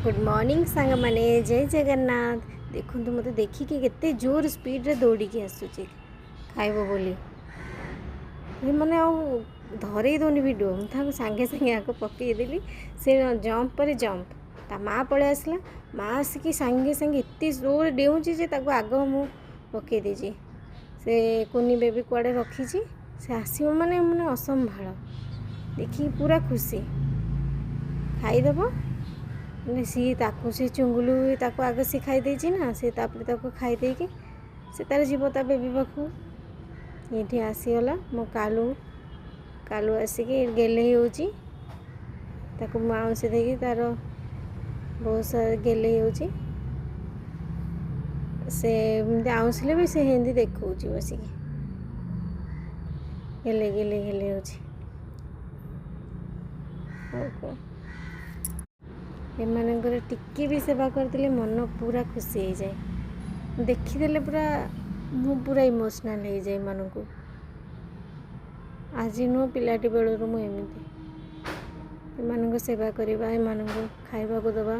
Good morning सांग मैंने जय जगन्नाथ। देखो मत देखिए केते जोर स्पीड रे दौड़ी के आसुची खाइबो बोली मैंने धरे दौनी भिडियो मुझे सांगे सांगे आगे पकईदेली से जंप पर जंप ता माँ पलि आसला माँ आसिक सांगे सांगे एत जोर डेऊँची जे आग मु पकई देची से कुनी बेबी कुआड़े रखी से आसो माने मैंने असंभाल देखिए पूरा खुशी खाईदेव सी ताकू से चुंगुलू ताकू आगे सी खाई देची ना सी तापर ताकू खाई देकी से तार जीव ता बेबी पाखु ये आसीगला मो कालू कालू आसिक गेले होची ताकू माउंसी देकी तार बहुत सारा गेले होची से आउंसले भी से हिंदी देखौची बसिक गेले गेले गेले होची एमानकर टिके भी सेवा करते मन पूरा खुशी हो जाए देखीदे पूरा मु पूरा इमोशनल हो जाए मान को आज नुह पिलाटी बेलू मुझे सेवा करवा एम खाइबा को दबा